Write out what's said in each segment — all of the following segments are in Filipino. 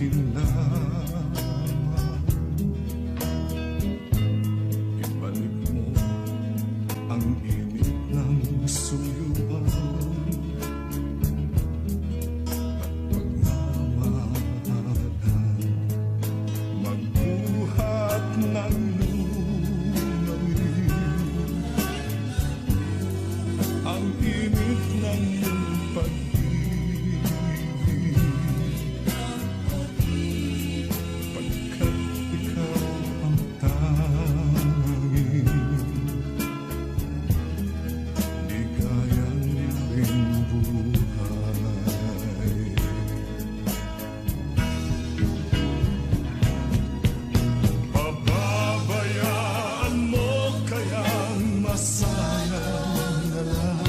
akin lamang. Ibalik mo ang init ng suyuan at pagmamahalan, magbuhat ng lunawi. Ang init ng iyong pag-ibig, pagkat ikaw ang tanging ligayan ring buhay. Pababayaan mo kayang masayang na lang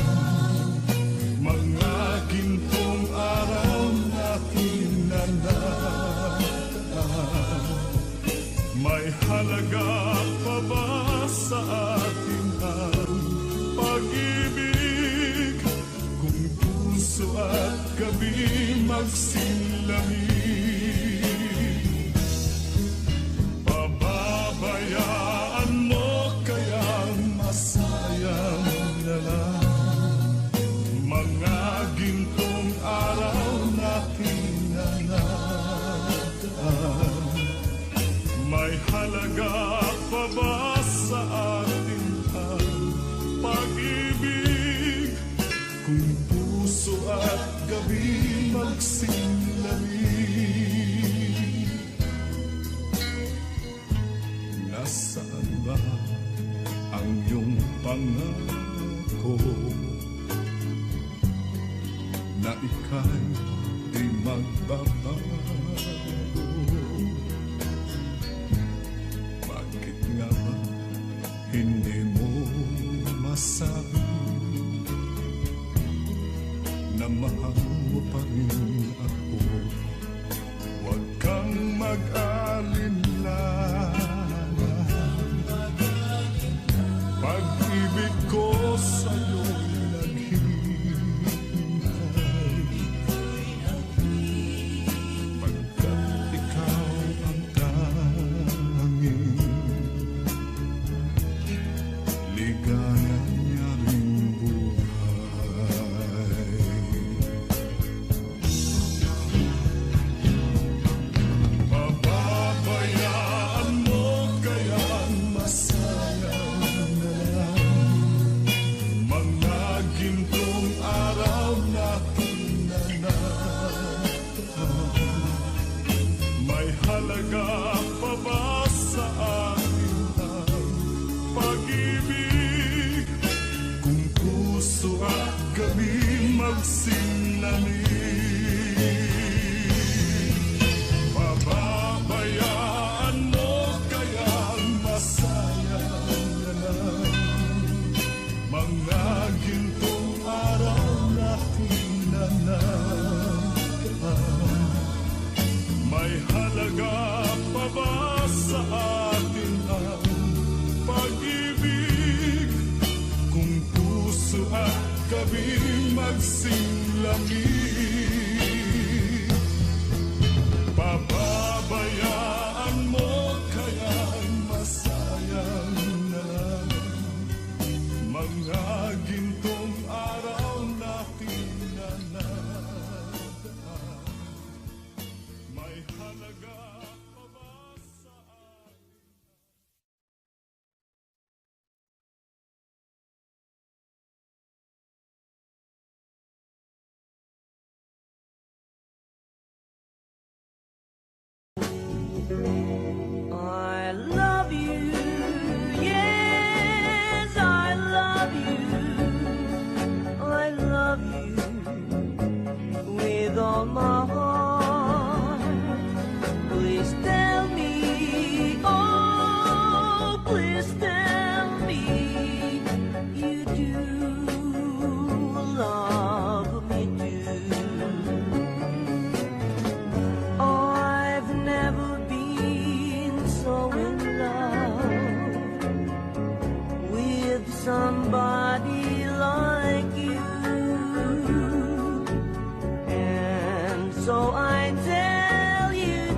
mga gintong araw natin na nataan. May halaga pa ba sa atin ang pag-ibig kung puso at gabi magsilamig? Pababayaan mo kayang masayang na lang mga gintong araw natin na nataan. May halaga pa ba sa atin ang pag-ibig kung puso at gabi magsilamig? Nasaan ba ang iyong pangako na ika'y di magbabago? Bakit nga ba hindi mo masabi na mahal mo pa rin ako? Huwag kang mag-alinlangan, pag-ibig ko sa'yo naghihintay, pagkat ikaw ang tanging ligaya niya ring buhay. Pababayaan mo kayang masayang na lang mga gintong araw natin na nataan. May halaga pa ba sa atin ang pag-ibig kung puso at gabi magsilamig? Pababayaan mo kayang masayang na lang mga gintong araw natin na nataan. May halaga pa ba sa atin ang pag-ibig kung puso at gabi magsilamig? Pababayaan mo kayang masayang na lang mga gintong araw natin na nataan. May halaga pa ba sa atin? I love you, yes, I love you, I love you with all my heart. Please tell me, oh, please tell me you do love me too. I've never been so in love with somebody like you, and so I tell you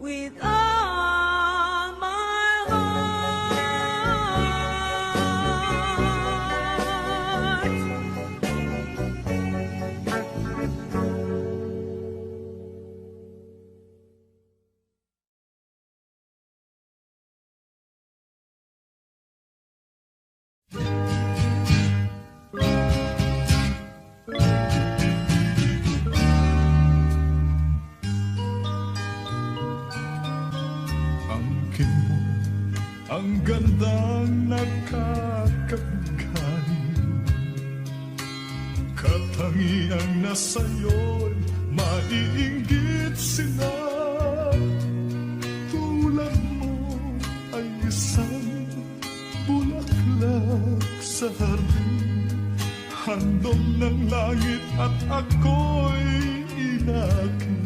with all my heart. Angkin mo ang gandang nakakabigay, katangiang nasa'yo'y maiinggit sila. Tulad mo ay isang bulaklak sa hardin, handog ng langit at ako'y inakit.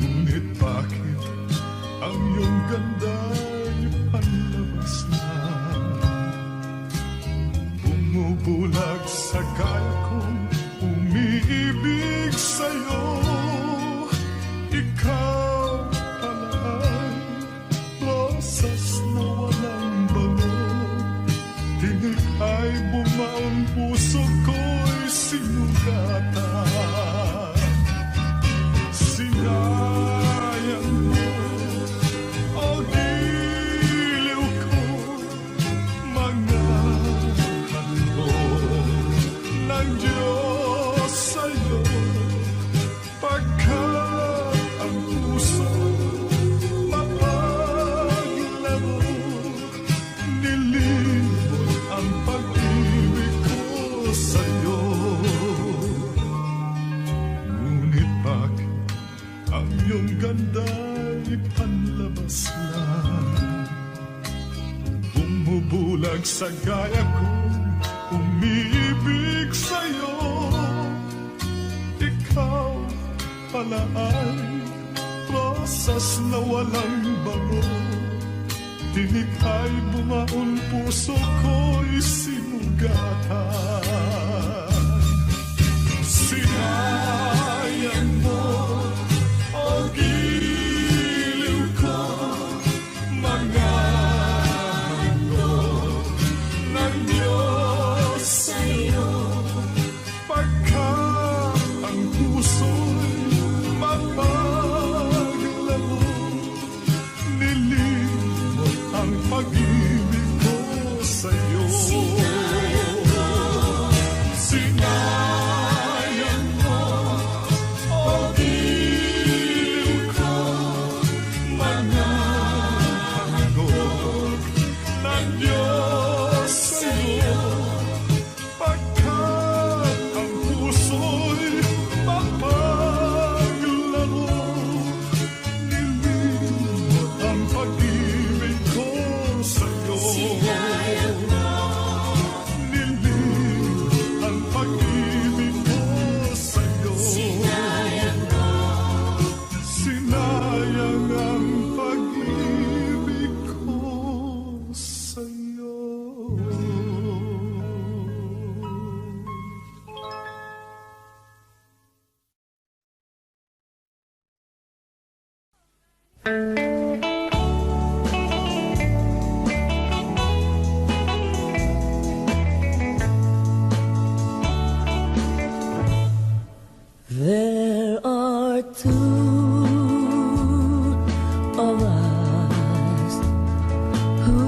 Ngunit bakit ang iyong ganda'y panlabas na? Bumubulag sa kaya kong umiibig sa'yo. Ikaw pala ay rosas na walang bango. Tinig ay bumaon, puso ko'y sinugatan. Sinayang mo, o giliw ko, mga handog ng Diyos sa'yo. Pagkat ang puso mapaglaro, nilimot ang pag-ibig ko sa'yo. Ngunit bakit ang iyong ganda'y panlabas lang? Bumubulag sa gaya kong umiibig sa'yo. Ikaw pala ay rosas na walang bango. Tinig ay bumaon, puso ko'y sinugatan. Sinayang mo, o giliw ko, mga handog ng Diyos sa'yo. Pagkat ang puso'y mapaglaro, nilimot ang pag-ibig ko sa'yo. Sinayang mo, o giliw ko, mga handog ng Diyos sa'yo. Pagkat ang puso'y mapaglaro, nilimot ang pag-ibig ko sa'yo. Nilimot ang pag-ibig ko sa'yo. Sinayang ang pag-ibig ko sa'yo. There are two of us who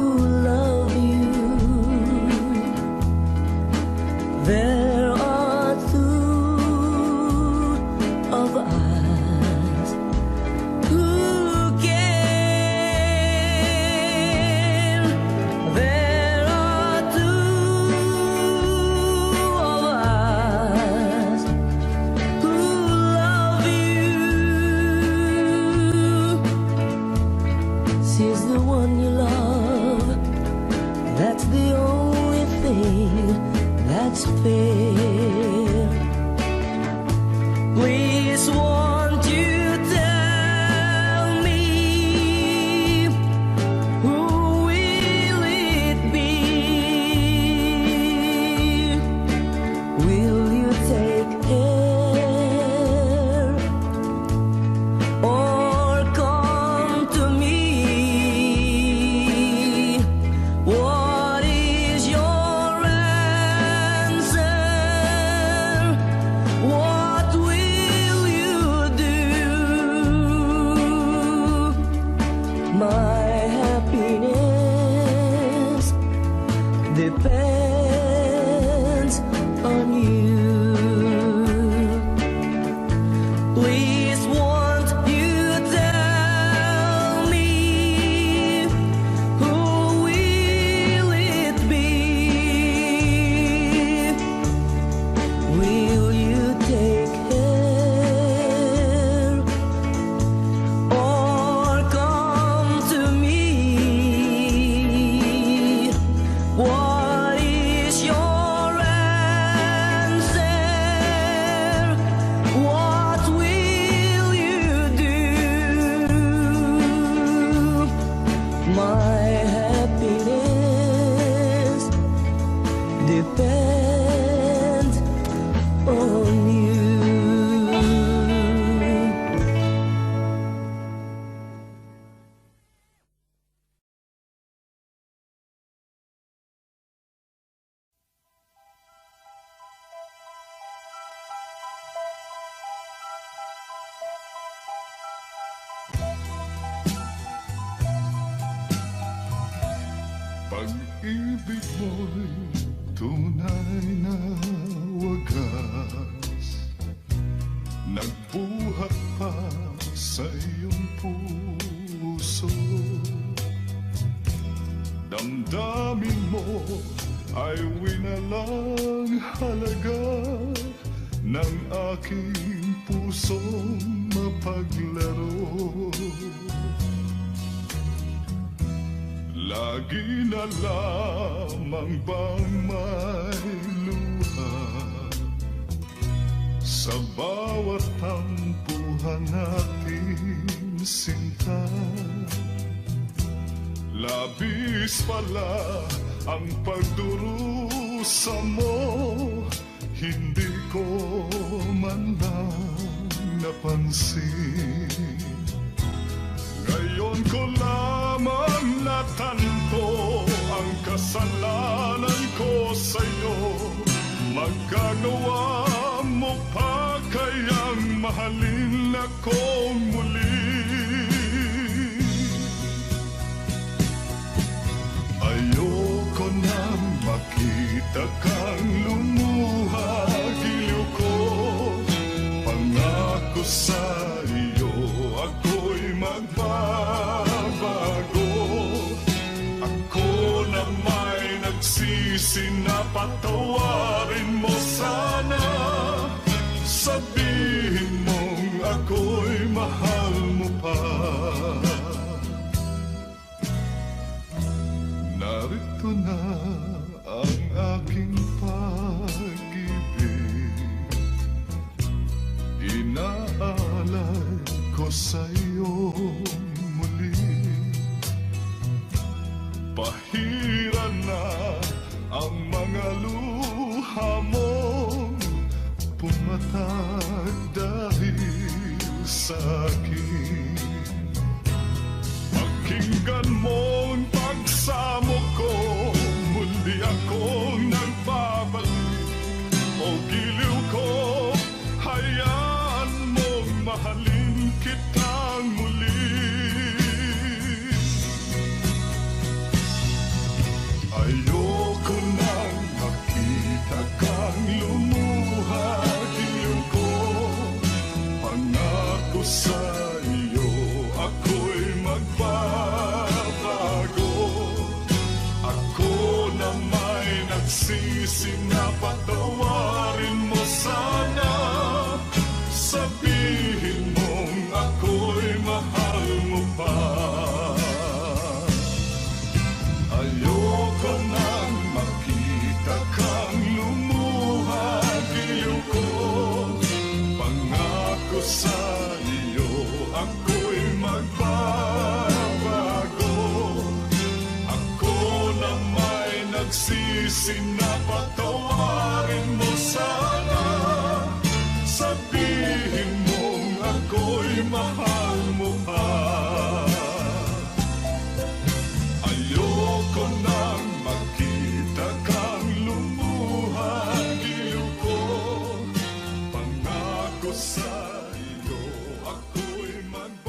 love you. There are two of us who care. There are two of us who love you. She's the one you love. That's the only thing that's fair. Please, won't you tell me, who will it be? Will you take care, or My happiness depends on you. Please, won't you tell me, who will it be? Will you take care or come to me? What is your answer? What will you do? My happiness depends on you. Pag-ibig mo'y tunay na wagas, nagbuhat pa sa iyong puso. Damdamin mo ay winalang halaga ng aking pusong mapaglaro. Lagi na lamang bang may luha sa bawat tampuhan natin sinta? Labis pala ang pagdurusa mo, hindi ko man lang napansin. Ngayon ko lamang natanto ang kasalanan ko sa'yo. Magagawa mo pa kayang mahalin akong muli? Ayoko nang makita kang lumuha, giliw ko. Pangako sa iyo, ako'y magbabago. Ako na may nagsisi na patawarin mo sana. Sabihin mong ako'y mahal mo pa. Narito na ang aking pag-ibig, inaalay ko sa'yo muli. Pahira na ang mga luha mo, pumatag dahil sa akin. Pakinggan mo ang pagsamo ko, muli akong nagbabalik. O giliw ko, hayaan mong mahalin kitang muli. Ayoko nang makita kang lumuha, giliw ko. Pangako sa iyo, ako'y magbabago. Ako na may nagsisi na patawarin mo sana. Sabihin mong ako'y mahal mo pa. Ayoko nang makita kang lumuha, giliw ko. Pangako sa iyo, ako'y magbabago. Ako na may nagsisi na patawarin mo sana. Sabihin mong ako'y mahal mo pa. Ayoko nang makita kang lumuha, giliw ko. Pangako sa iyo, ako'y magbabago.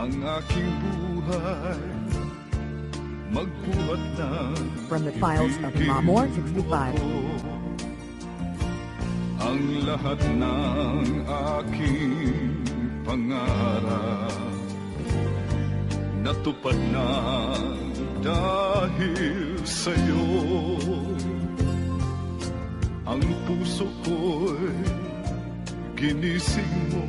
ang aking buhay, magbuhat ng From the files of Mamor 65. ang lahat ng aking pangarap natupad na dahil sa'yo. Ang puso ko'y ginising mo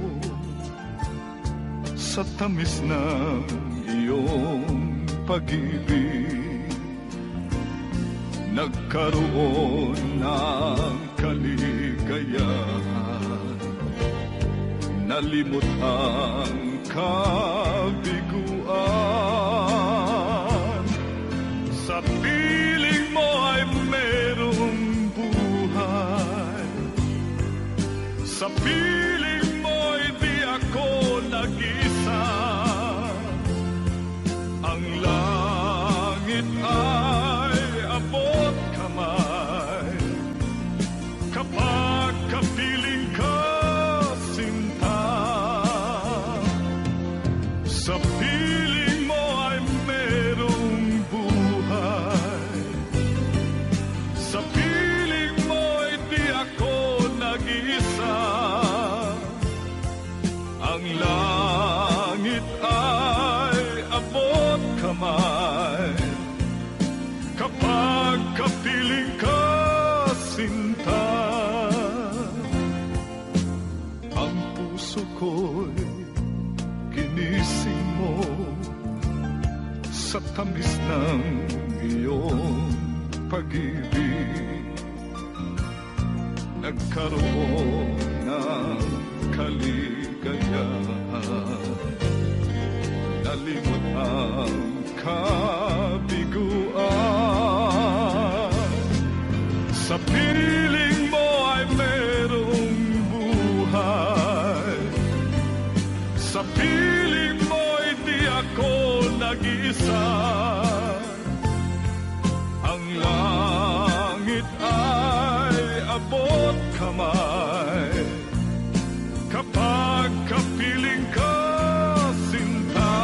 sa tamis ng iyong pag-ibig. Nagkaroon ng kaligayahan, nalimot ang kabiguan. Sa piling mo ay merong buhay, sa piling mo'y di ako nag-isa. Ang langit ay abot kamay kapag kapiling ka, sinta. Sa piling mo ay merong buhay, sa piling mo'y di ako nag-isa. Ang langit ay abot kamay kapag kapiling ka, sinta. Ang puso ko'y ginising mo sa tamis ng iyong pag-ibig. Nagkaroon ng kaligayahan, nalimot ang kabiguan. Sa piling mo ay merong buhay, sa piling mo'y di ako nag-isa. Ang langit ay abot kamay kapag kapiling ka, sinta.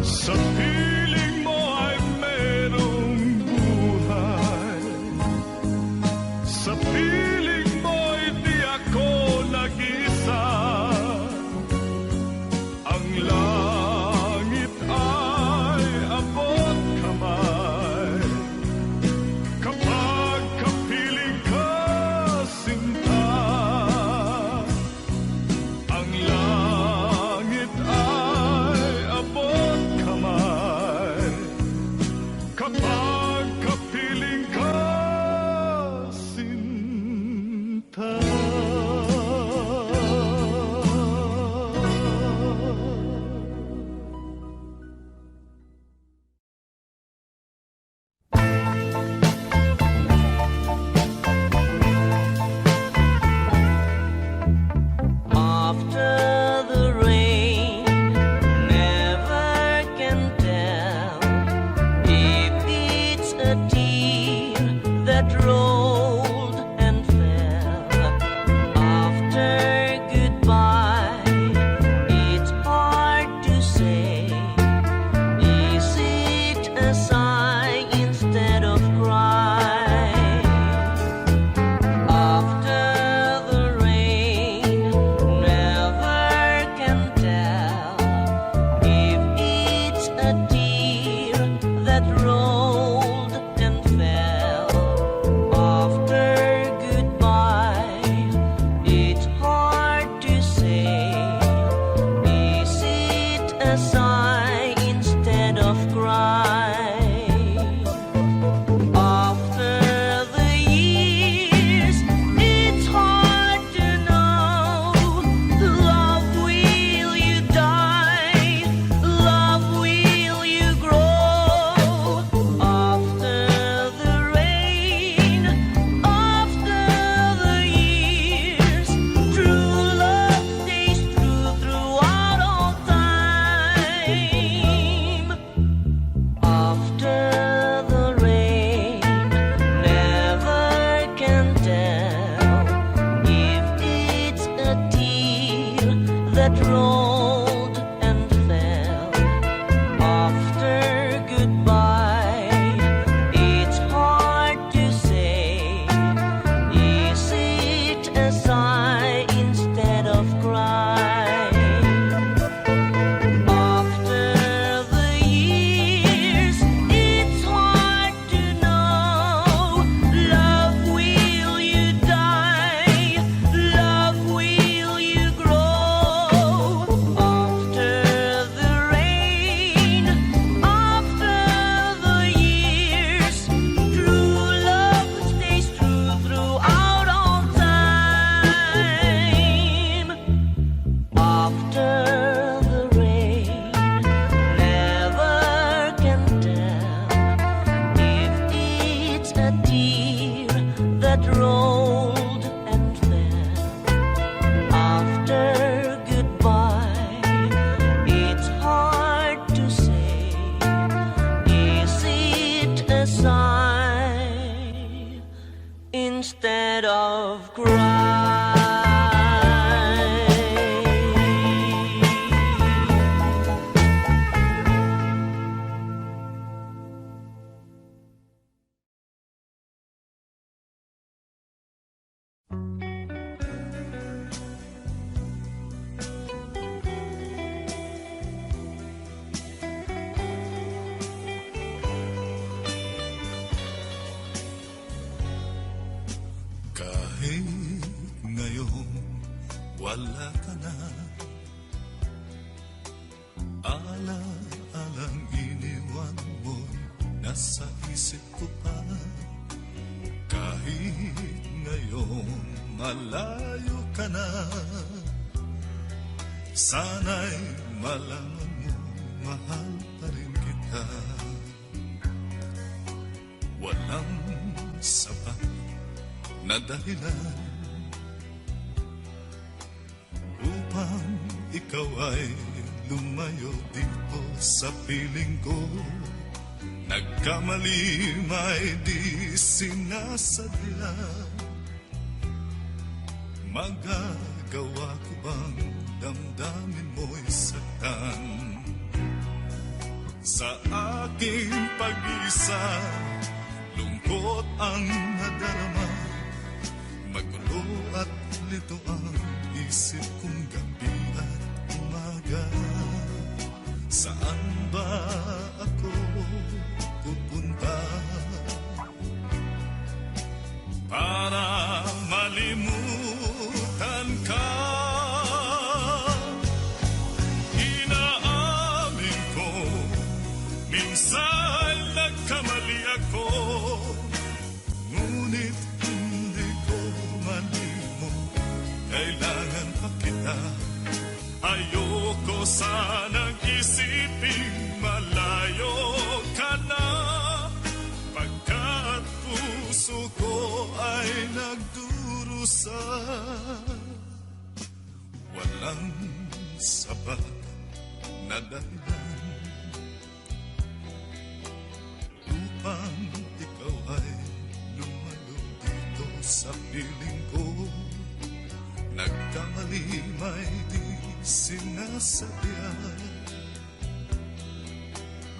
Sa piling mo ay merong buhay, sa piling mo'y di ako nag-isa. Ang langit ay abot kamay kapag kapiling ka, sinta. Ang langit ay abot kamay kapag kapiling ka, sinta. After the rain, never can tell if it's a tear that rolled and fell. After goodbye, it's hard to say. Is it a sigh instead of cry? After the rain, never can tell if it's a tear that rolled and fell. a tear that rolled and fell after goodbye. It's hard to say, is it a sigh instead of cry? Kahit ngayon wala ka na, ala-alang iniwan mo'y nasa isip ko pa. Kahit ngayon malayo ka na, sana'y malaman mo, mahal pa rin kita. Walang sapat na dahilan upang ikaw ay lumayo dito sa piling ko. Nagkamali may di sinasadya. Magagawa ko bang damdamin mo'y saktan? Sa aking pag-isa, lungkot ang nadarama. Magulo at lito ang isip kong gabi at umaga. Saan ba ako pupunta para malimutan ka? Inaamin ko, minsan nagkamali ako, ngunit hindi ko malimot, kailangan pa kita. Ayoko sanang isipin malayo ka na, pagkat puso ko ay nagdurusa. Walang sapat na dahilan upang ikaw ay lumayo dito sa piling ko. Nagkamali may di sinasadya.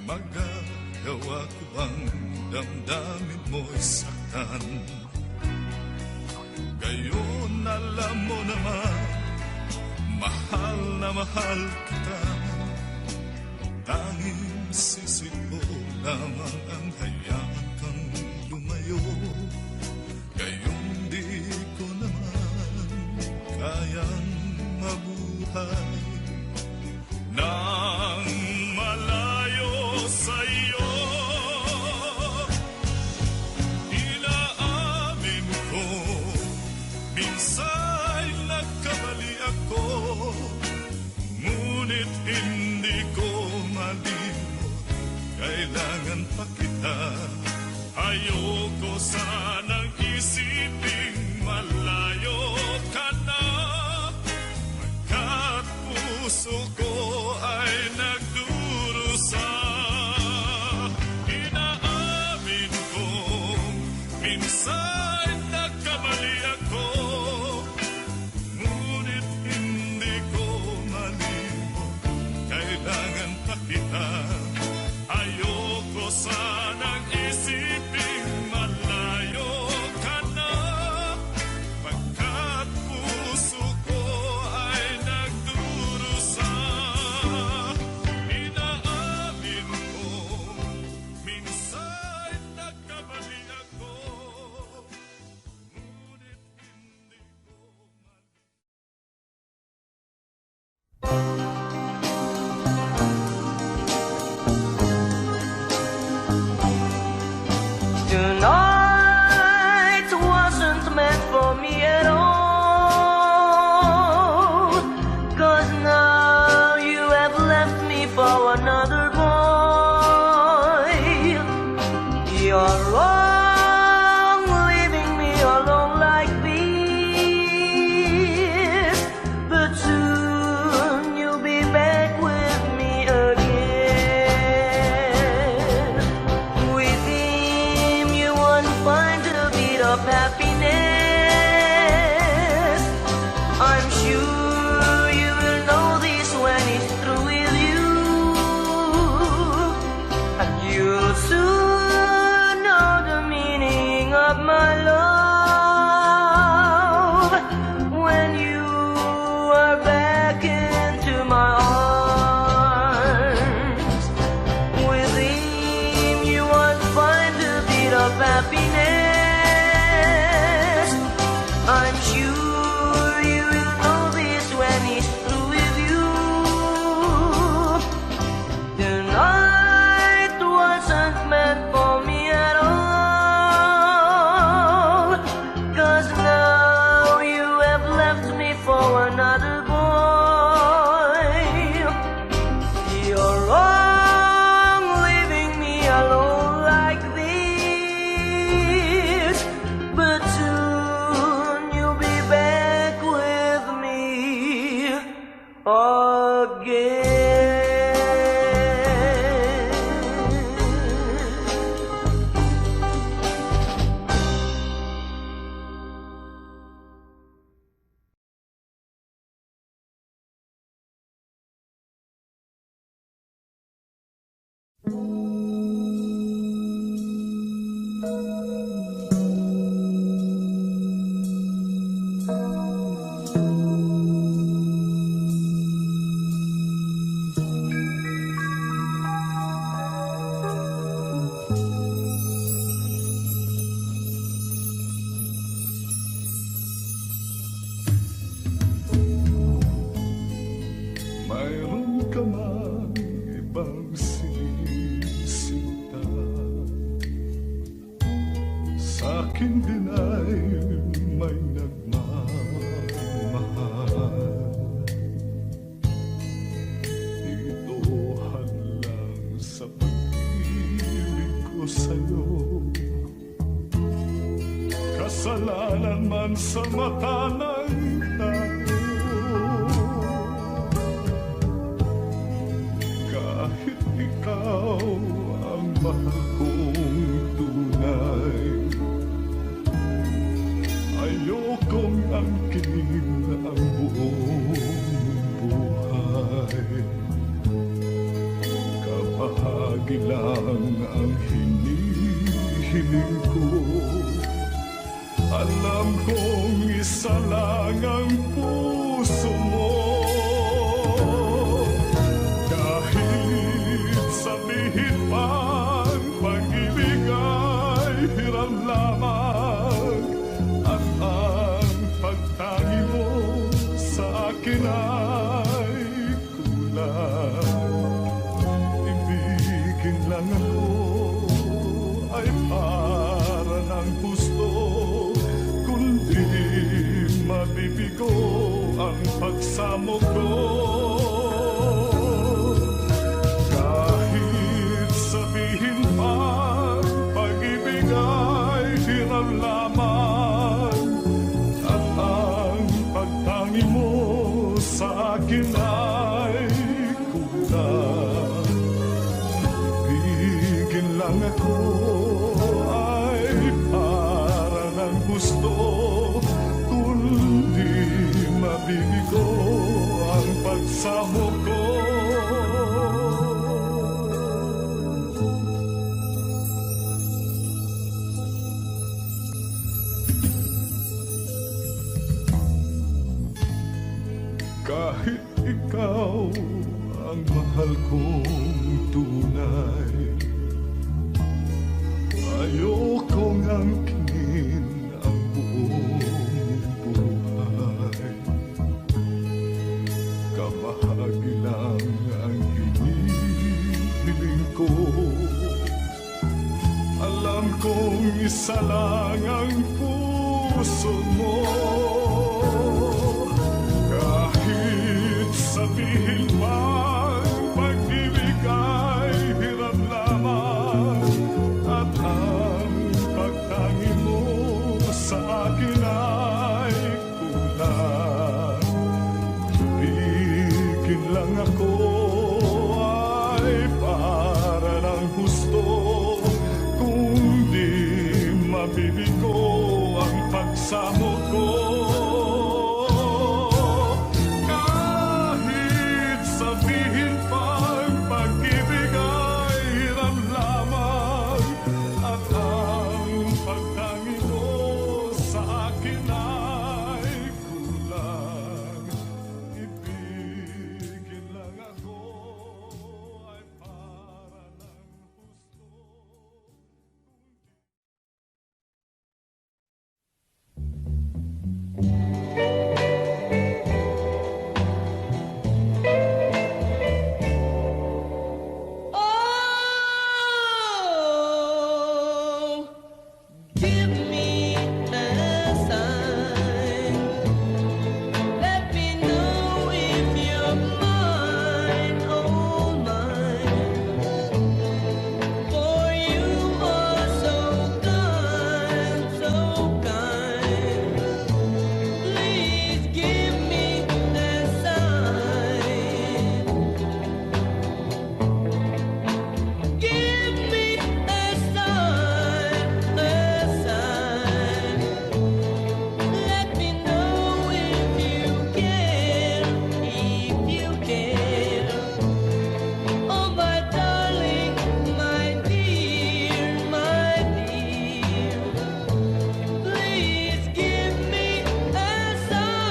Magagawa ko bang damdamin mo'y saktan? Gayon alam mo naman, mahal na mahal kita. Tanging sisip ko lamang ang hayaan kang lumayo. Gayon di ko naman kayang mabuhay nang malayo sa'yo. Inaamin ko, minsan nagkamali ako, ngunit hindi ko malimot, kailangan pa kita. Ayoko sanang isipin malayo ka na, pagkat puso ko ay nagdurusa. Inaamin ko, minsan nagkamali ako, ngunit hindi ko malimot, kailangan pa kita. Ayoko sanang isipin malayo ka na, pagkat puso ko ay nagdurusa. Inaamin ko, minsan nagkamali ako, of happiness. I'm sure you will know this when it's through with you, and you'll soon know the meaning of my love when you are back into my arms. With him you won't find a bit of happiness. I'm sure you will know this when he's through with you. The night wasn't meant for me at all, 'cause now you have left me for another boy. You're wrong leaving me alone like this, but soon you'll be back with me again. Mayroon ka mang ibang sinisita, sa akin din ay may nagmamahal. Ito hadlang sa pag-ibig ko sa'yo, kasalanan man sa mata ng tao. Kahit ikaw ang mahal kong tunay, ayokong angkin ang buong buhay. Kabahagi lang ang hinihiling ko, alam kong isa lang ang puso mo. Sabihin pang pag-ibig ay hiram lamang, at ang pagtangi mo sa akin ay kulang. Ibigin lang ako ay para ng gusto, kundi mabibigo ang pagsamo ko. Sabihin pa, pag-ibig ay hiram lamang, at ang pagtangi mo sa akin ay kulang. Ibigin lang ako ay para ng gusto, kundi mabibigo ang pagsamo ko. Kahit ikaw ang mahal kong tunay, ayokong angkin ang buong buhay. Kabahagi lang ang hinihiling ko, alam kong isa lang ang puso mo. Sabihin pang pag-ibig ay hiram lamang, at ang pagtangi mo sa akin ay kulang. Ibigin lang ako ay para ng gusto, kung di mabibigo pagsamo ko. Kahit sabihin pang pag-ibig ay hiram lamang, at ang pagtangi mo sa akin ay kulang. Ibigin lang ako ay para ng husto. Oh, give me a sign. Let me know if you're mine, oh mine. For you are so kind, so kind. Please give me a sign. Give me a sign, a sign. Let me know if you care, if you care. Oh, my darling, my dear, my dear. Please give me a sign.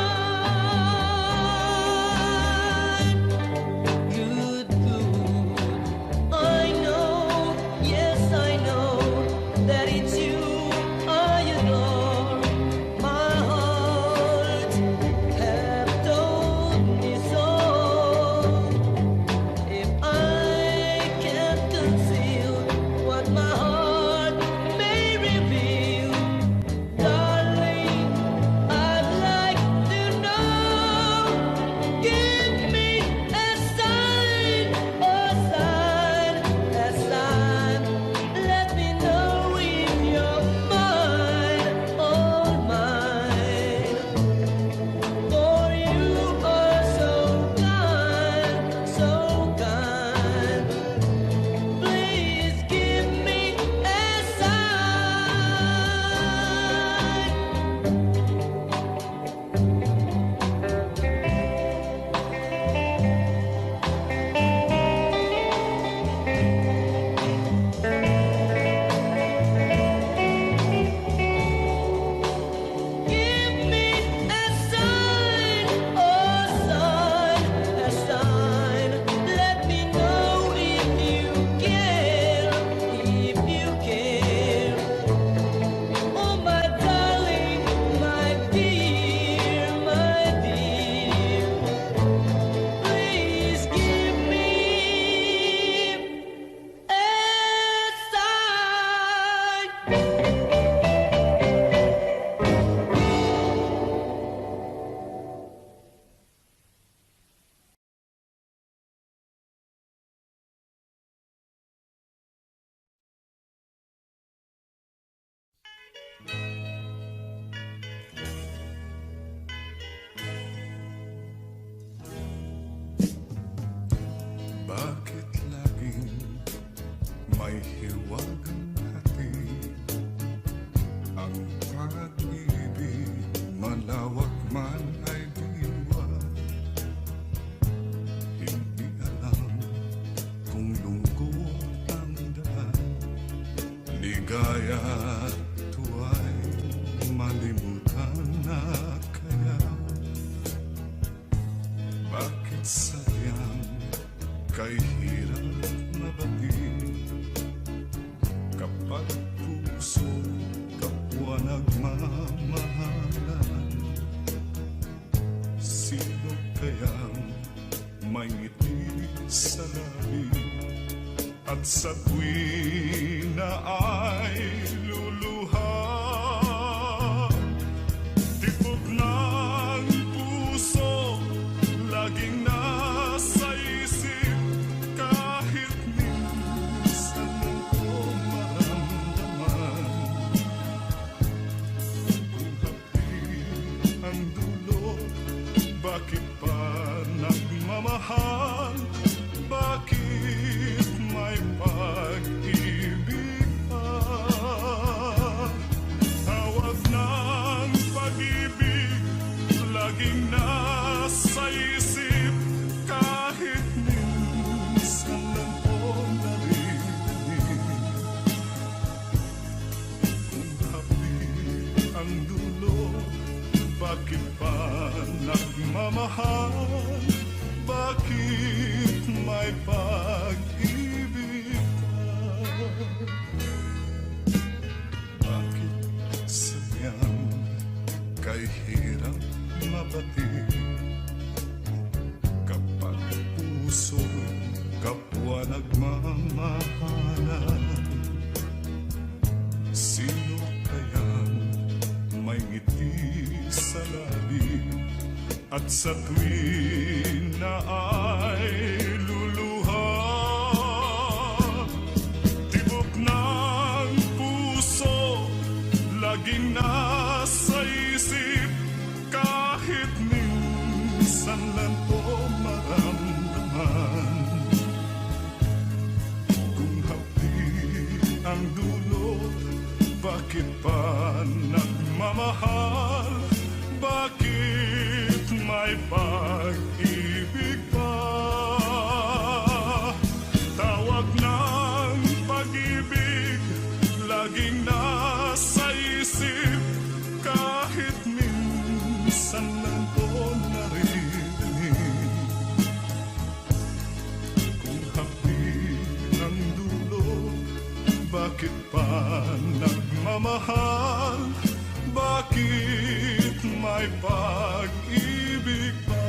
Good, good. I know, yes, I know that it's you I adore. My heart have told me so. If I can't conceal what my heart may reveal, darling, I'd like to know. Give me a sign, a sign, a sign. Let me know if you're mine, all mine. For you are so kind, so kind. Please give me a sign. Give me a sign, oh sign, a sign. Let me know if you care, if you care. Oh, my darling, my dear, my dear. Please give me a sign. Bakit laging may hiwagang hati? Ang pag-ibig malawak man ay diwa. Hindi alam kung lungkot ang daan. Ligaya at tuwa'y malimutan na kaya. Bakit sadyang kay hirap na bati kapag puso kapwa nagmamahalan? Sino kayang may ngiti sa labi at sa tuwi na ay luluha? Tibok ng puso laging nasa isip, kahit minsan ko maramdaman. Kung hapdi ang dulo, bakit pa nagmamahal? Bakit may pag-ibig pa? ang dulo? Bakit pa nagmamahal? Bakit may pag-ibig pa? Bakit sadyang kay hirap mabatid? Kapag puso'y kapwa nagmamahalan, sino kayang may ngiti sa labi at sa tuwin na ay luluha? Tibok ng puso laging nasa isip, kahit minsan lang po maramdaman. Kung hapdi ang dulo, bakit pa nagmamahal? Bakit may pag-ibig pa? Tawag ng pag-ibig laging nasa isip, kahit minsan lang po naririnig. Kung hapdi ang dulo, bakit pa nagmamahal? Bakit may pag-ibig pa?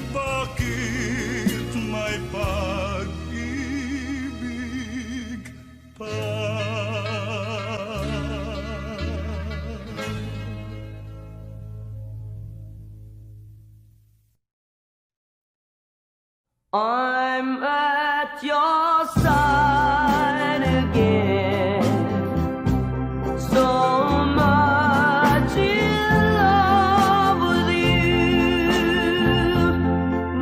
Bakit may pag-ibig pa? I'm at your side again, so much in love with you,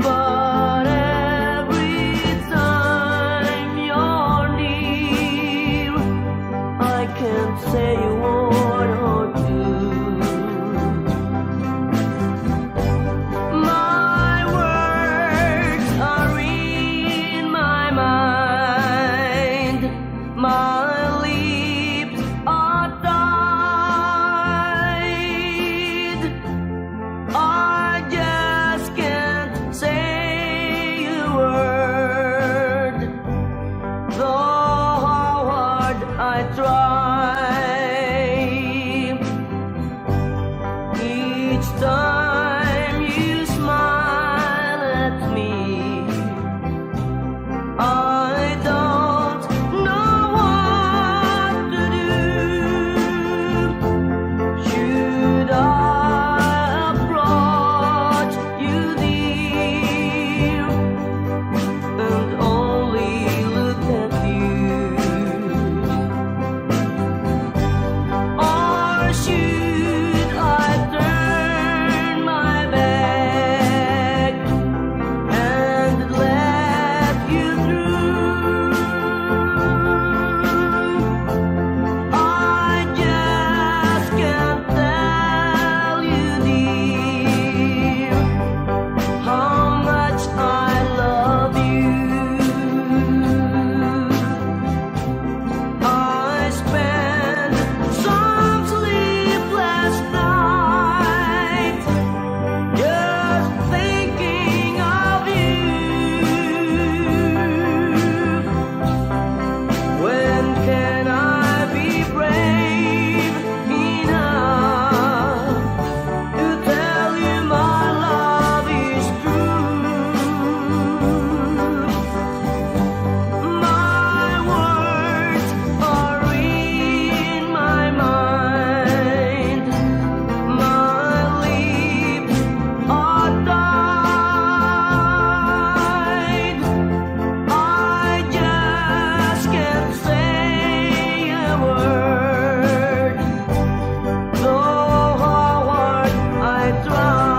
but every time you're near, I can't say a word or two. My words are in my mind, my lips are tied. I just can't say a word, though how hard I try. Each time you smile at me, I don't know what to do. Should I approach you, dear, and only look at you? Or should I turn my back and let you through? I just can't tell you, dear, how much I love you. I spent some sleepless nights just thinking of you. When can I be brave enough to tell you my love is true? My words are in my mind, my lips are tied. I just can't say a word, though how hard I try.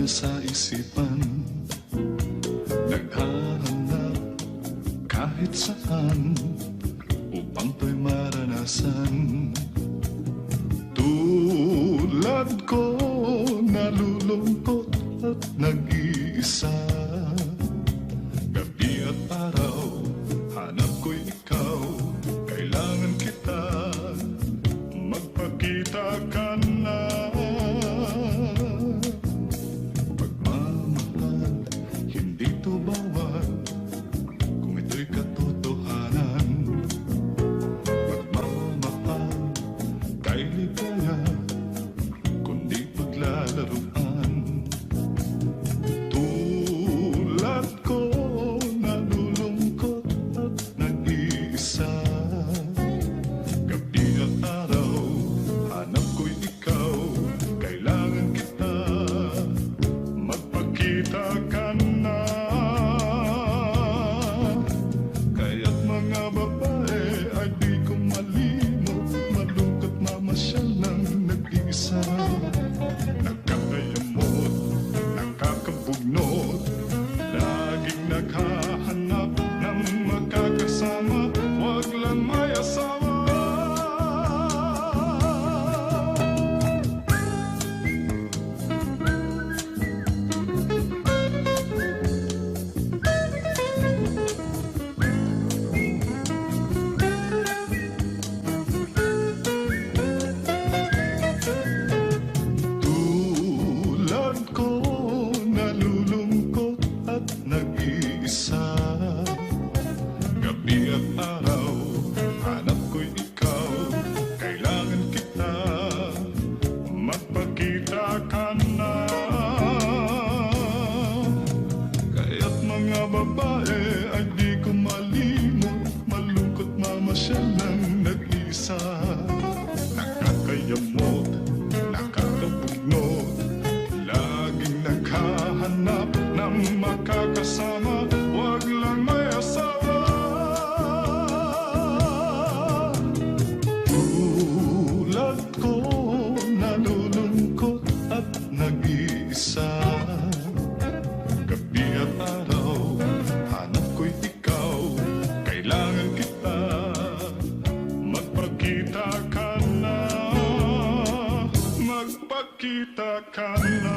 sa isipan, naghahanap kahit saan upang to'y maranasan. Tulad ko, nalulungkot at nag-iisa. Gabi at araw, hanap ko'y ikaw. Kailangan kita, magpakita ka na. Pagmamahal, hindi to bawal kung ito'y katotohanan. Magmamahal, kay ligaya, kundi paglalaruan. Tulad ko, nalulungkot at nag-iisa. Gabi at araw, hanap ko'y ikaw. Kailangan kita, magpakita ka na. Kaya't mga babae ay di ko malimot, malungkot mamasyal ng nag-iisa. Nakakayamot, nakakabugnot, laging naghahanap ng makakasama, wag lang may asawa. Tulad ko, nalulungkot at nag-iisa. Gabi at araw, hanap ko'y ikaw. Kailangan kita, magpakita ka na. Kaya't mga babae ay di ko malimot, malungkot mamasyal ng nag-isa. Nakakayamot, nakakabugnot, laging naghahanap ng makakasama, wag lang may asawa. Tulad ko, nalulungkot at nag-iisa. Gabi at araw, hanap ko'y ikaw. Kailangan kita, magpakita ka na. Magpakita ka na.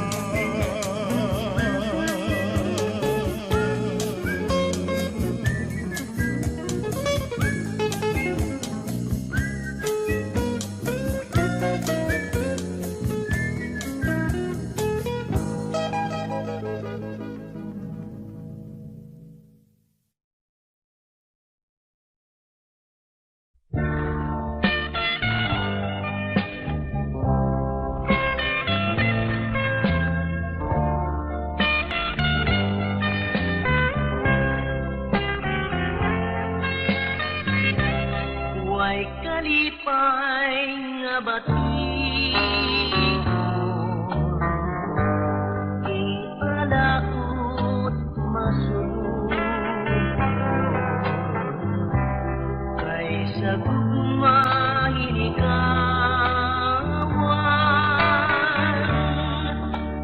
Huwag kalipay nga batido, ialaot masunod. Kay sa gugma hinikawan,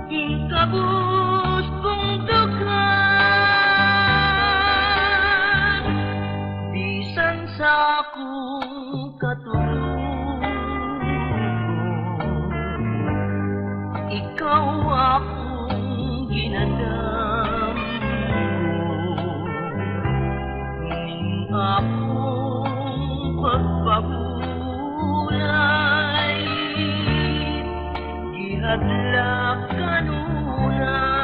ikabus kong dukan. Bisan sa akong katulog, ikaw akong ginadam. Ning akong pagpabulay, gihadlak kanunay.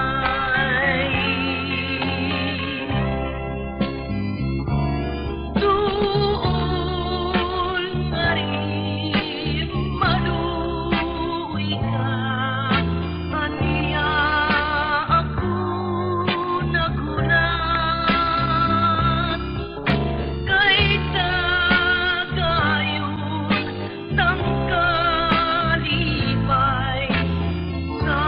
Tuon nga rin maluwi ka, aniya ako nagulat. Kay tagayon tang kalipay sa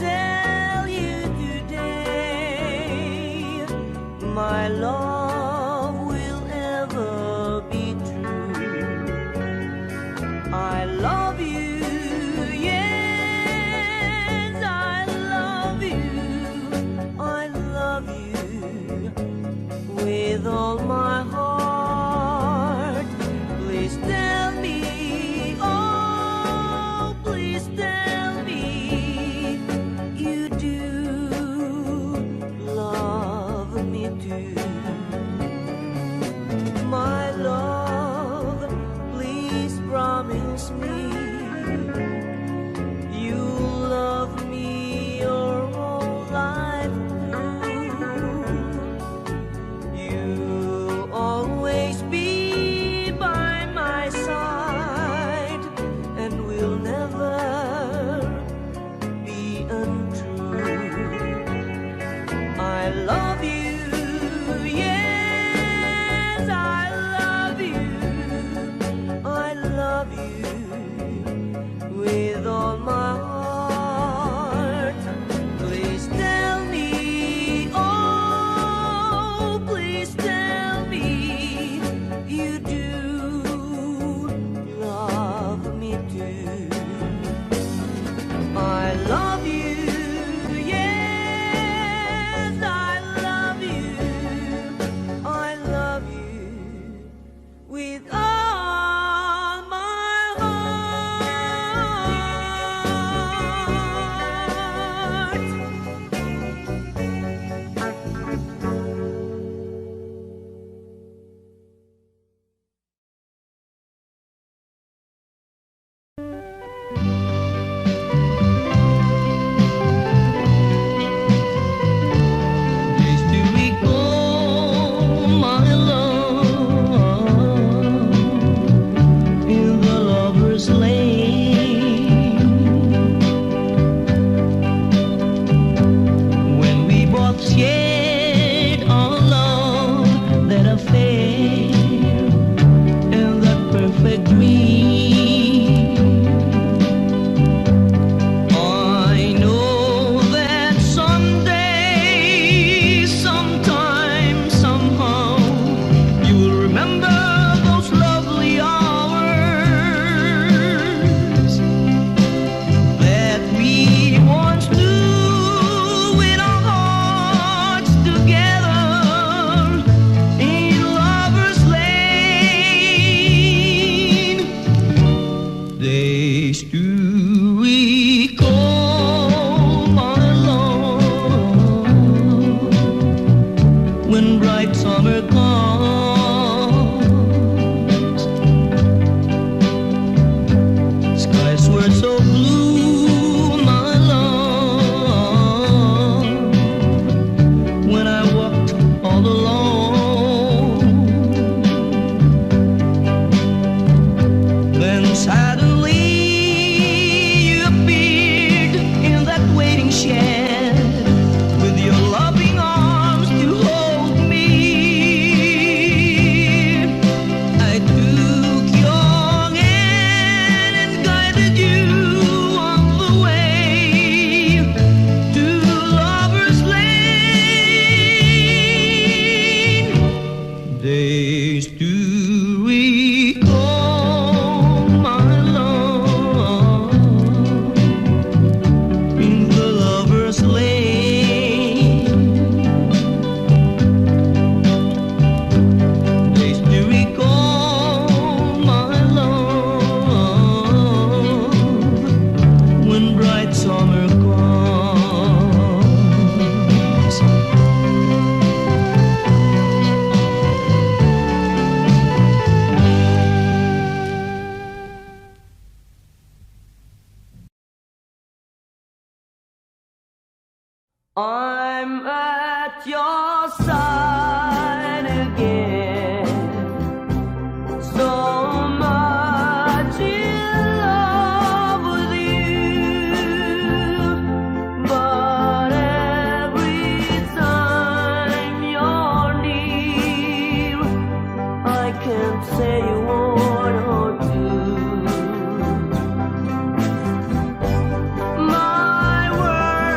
tell you today, my love will ever be true. I love you, yes, I love you, I love you with all my heart. Please tell me, oh, please tell me you do love me too. My love, please promise me you'll love me your whole life through. You'll always be by my side and will never be untrue. I love you, yes, I love you, I love you with all my heart. Please tell me, oh, please tell me you do love me too. I love you, yes, I love you, I love you with all my heart. Days to recall my love in the lover's lane, when we both shared our love, that affair and that perfect dream. I know that someday, sometime, somehow, you will remember those lovely hours that we once knew with our hearts together in Lover's Lane. Days to recall my love when bright summer comes. Skies were so blue, my love, when I walked all alone. Then suddenly you appeared in that waiting shed with your loving arms to hold me. I took your hand and guided you on the way to Lover's Lane. Days to recall my love in the Lover's Lane. Days to recall my love when bright summer comes. I'm at your side again, so much in love with you, but every time you're near, I can't say a word or two. My words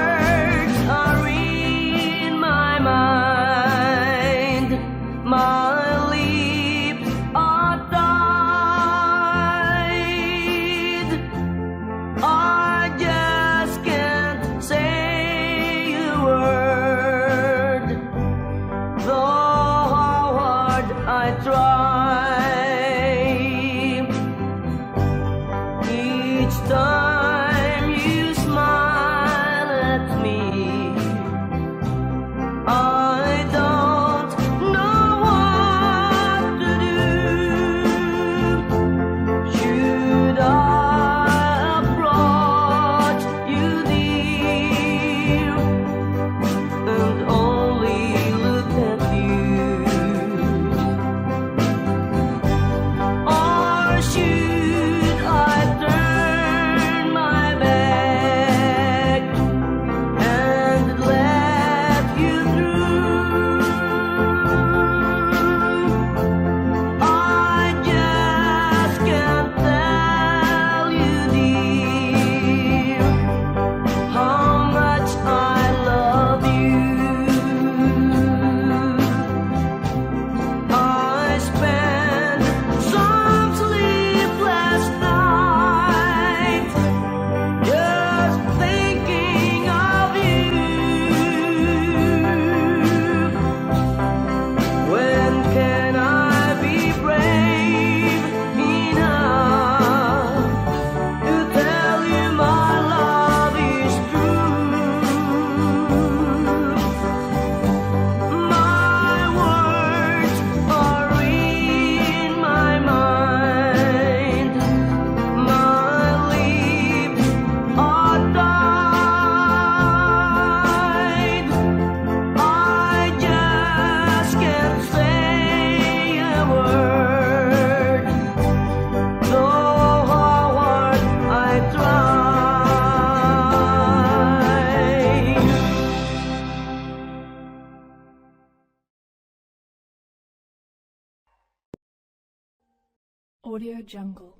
Audio Jungle.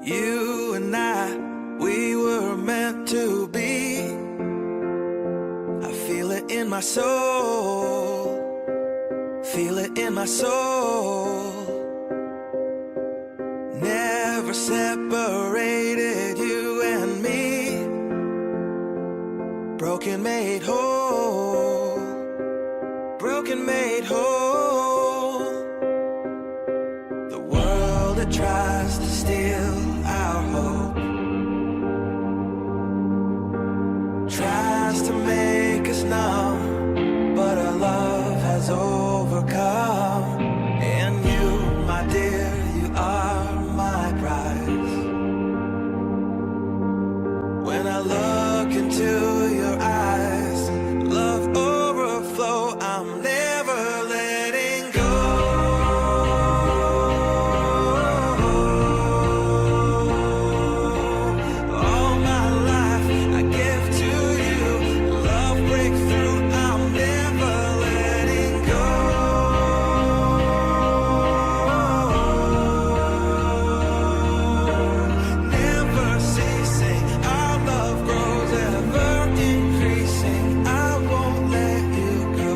You and I, we were meant to be. I feel it in my soul, feel it in my soul. Never separated, you and me. Broken made whole, broken made whole. The world that tries to steal our hope tries to make us numb, but our love has overcome. And you, my dear, you are my prize. When I look into your eyes, love overflow, I'm never letting go. All my life I give to you, love breakthrough, I'm never letting go. Never ceasing, our love grows ever increasing, I won't let you go.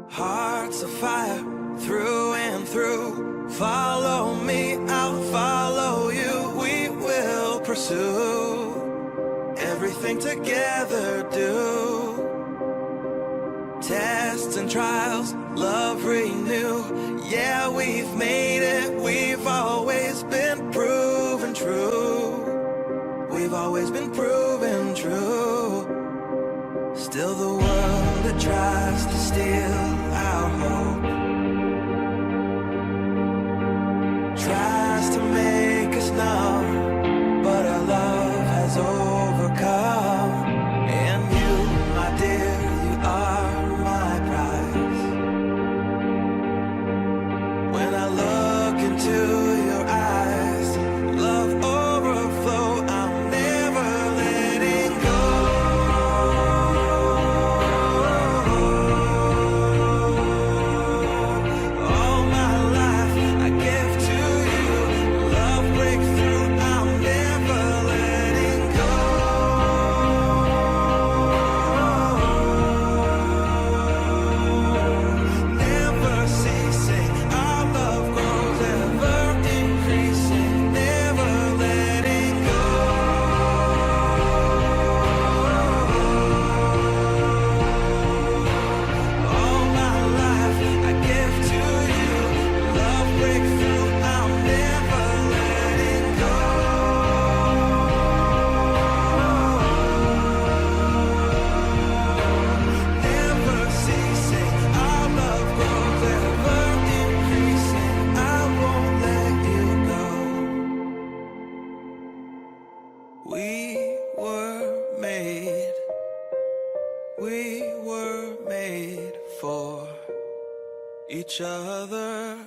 Hearts of fire through and through, follow me, I'll follow you, we will pursue everything together, do tests and trials, love renew. Yeah, we've made it, we've always been proven true. We've always been proven true. Still the world that tries to steal our hope tries to make us numb, but our love has overcome. And you, my dear, you are my prize. When I look into your eyes, love overflow, I'm never letting go. All my life I give to you, love breakthrough, I'm never letting go. Never ceasing, our love grows ever increasing, never letting go. All my life I give to you, love breakthrough, I'm never letting go. Never ceasing, our love grows ever increasing, I won't let you go. We were made for each other.